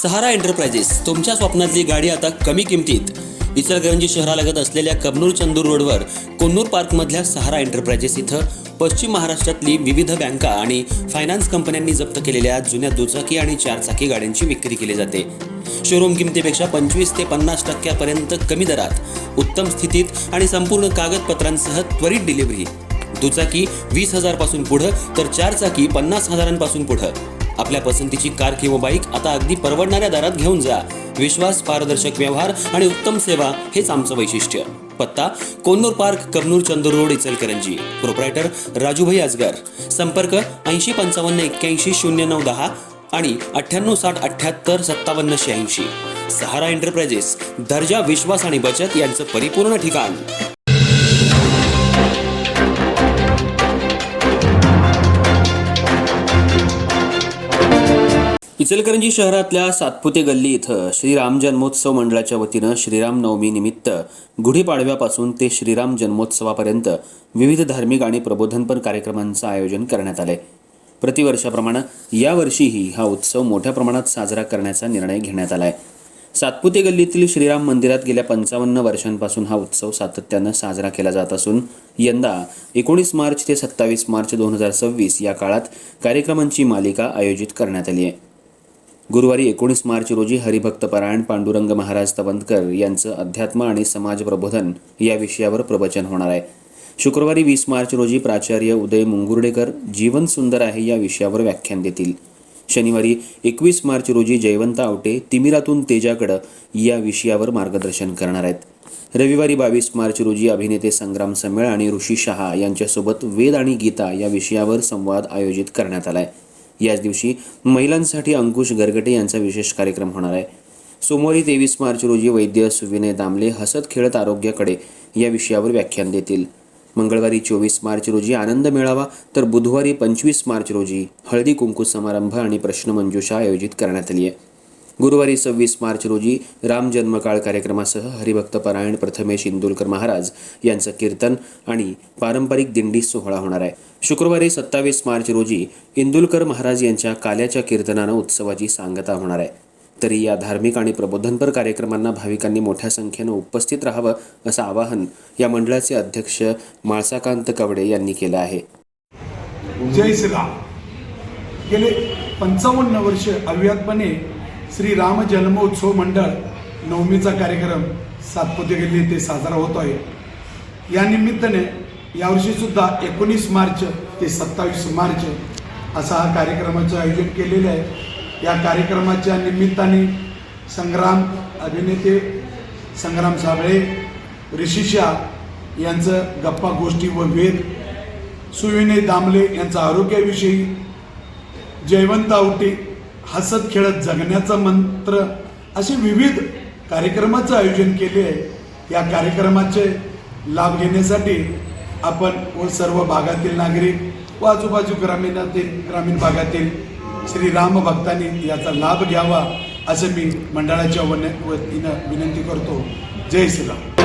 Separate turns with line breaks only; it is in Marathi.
सहारा एंटरप्राइजेस तुमच्या स्वप्नातली गाडी आता कमी किमतीत. इचलकरंजी शहरालगत असलेल्या कबनूर चंदूर रोडवर कोन्नूर पार्कमधल्या सहारा एंटरप्राइजेस इथं पश्चिम महाराष्ट्रातली विविध बँका आणि फायनान्स कंपन्यांनी जप्त केलेल्या जुन्या दुचाकी आणि चारचाकी गाड्यांची विक्री केली जाते. शोरूम किमतीपेक्षा 25 ते 50% कमी दरात, उत्तम स्थितीत आणि संपूर्ण कागदपत्रांसह त्वरित डिलिव्हरी. दुचाकी 20,000 पासून पुढे तर चारचाकी 50,000 पुढे. आपल्या पसंतीची कार किंवा बाईक आता अगदी परवडणाऱ्या दरात घेऊन जा. विश्वास, पारदर्शक व्यवहार आणि उत्तम सेवा हेच आमचं वैशिष्ट्य. पत्ता Konnur park, Kabnur Chandur road, Ichalkaranji. Proprietor Rajubhai Ajgar. संपर्क 8055810910 आणि 9860785786. सहारा एंटरप्राइजेस, दर्जा, विश्वास आणि बचत यांचं परिपूर्ण ठिकाण. इचलकरंजी शहरातल्या सातपुते गल्ली इथं श्रीराम जन्मोत्सव मंडळाच्या वतीनं श्रीराम नवमी निमित्त गुढीपाडव्यापासून ते श्रीराम जन्मोत्सवापर्यंत विविध धार्मिक आणि प्रबोधनपर कार्यक्रमांचं आयोजन करण्यात आलंय. प्रतिवर्षाप्रमाणे यावर्षीही हा उत्सव मोठ्या प्रमाणात साजरा करण्याचा निर्णय घेण्यात आलाय. सातपुते गल्लीतील श्रीराम मंदिरात गेल्या 55 वर्षांपासून हा उत्सव सातत्यानं साजरा केला जात असून यंदा 19 मार्च ते 27 मार्च 2026 या काळात कार्यक्रमांची मालिका आयोजित करण्यात आली आहे. गुरुवारी 19 मार्च रोजी हरिभक्तपरायण पांडुरंग महाराज तवंदकर यांचं अध्यात्म आणि समाज प्रबोधन या विषयावर प्रवचन होणार आहे. शुक्रवारी 20 मार्च रोजी प्राचार्य उदय मुंगुर्डेकर जीवन सुंदर आहे या विषयावर व्याख्यान देतील. शनिवारी 21 मार्च रोजी जयवंत आवटे तिमिरातून तेजाकडं या विषयावर मार्गदर्शन करणार आहेत. रविवारी 22 मार्च रोजी अभिनेते संग्राम सम्मेळ आणि ऋषी शहा यांच्यासोबत वेद आणि गीता या विषयावर संवाद आयोजित करण्यात आलाय. याच दिवशी महिलांसाठी अंकुश गरगटे यांचा विशेष कार्यक्रम होणार आहे. सोमवारी 23 मार्च रोजी वैद्य सुविनय दामले हसत खेळत आरोग्याकडे या विषयावर व्याख्यान देतील. मंगळवारी 24 मार्च रोजी आनंद मेळावा तर बुधवारी 25 मार्च रोजी हळदी कुंकू समारंभ आणि प्रश्नमंजुषा आयोजित करण्यात आली आहे. गुरुवारी 26 मार्च रोजी राम जन्मकाळ कार्यक्रमासह हरिभक्तपरायण प्रथमेश इंदुलकर महाराज यांचं कीर्तन आणि पारंपरिक दिंडी सोहळा होणार आहे. शुक्रवारी 27 मार्च रोजी इंदुलकर महाराज यांच्या काल्याच्या कीर्तनानं उत्सवाची सांगता होणार आहे. तरी या धार्मिक आणि प्रबोधनपर कार्यक्रमांना भाविकांनी मोठ्या संख्येनं उपस्थित राहावं असं आवाहन या मंडळाचे अध्यक्ष माळसाकांत कवडे यांनी केलं आहे.
जय श्रीराम. गेले 55 वर्ष अव्याहतपणे श्री राम जन्मोत्सव मंडळ नवमीचा कार्यक्रम सातपुते गल्ली येथे साजरा होतो आहे. या निमित्ताने यावर्षी सुद्धा 19 मार्च ते 27 मार्च असा हा कार्यक्रमाचं आयोजन केलेलं आहे. या कार्यक्रमाच्या निमित्ताने अभिनेते संग्राम साबळे, ऋषी शाह यांचं गप्पा गोष्टी व वेद, सुविनय दामले यांचा आरोग्याविषयी, जयवंत आवटे हसत खेळत जगण्याचा मंत्र असे विविध कार्यक्रमाचं आयोजन केले आहे. या कार्यक्रमाचे लाभ घेण्यासाठी आपण व सर्व भागातील नागरिक व आजूबाजू ग्रामीण भागातील श्रीराम भक्तांनी याचा लाभ घ्यावा असं मी मंडळाच्या वतीनं विनंती करतो. जय श्रीराम.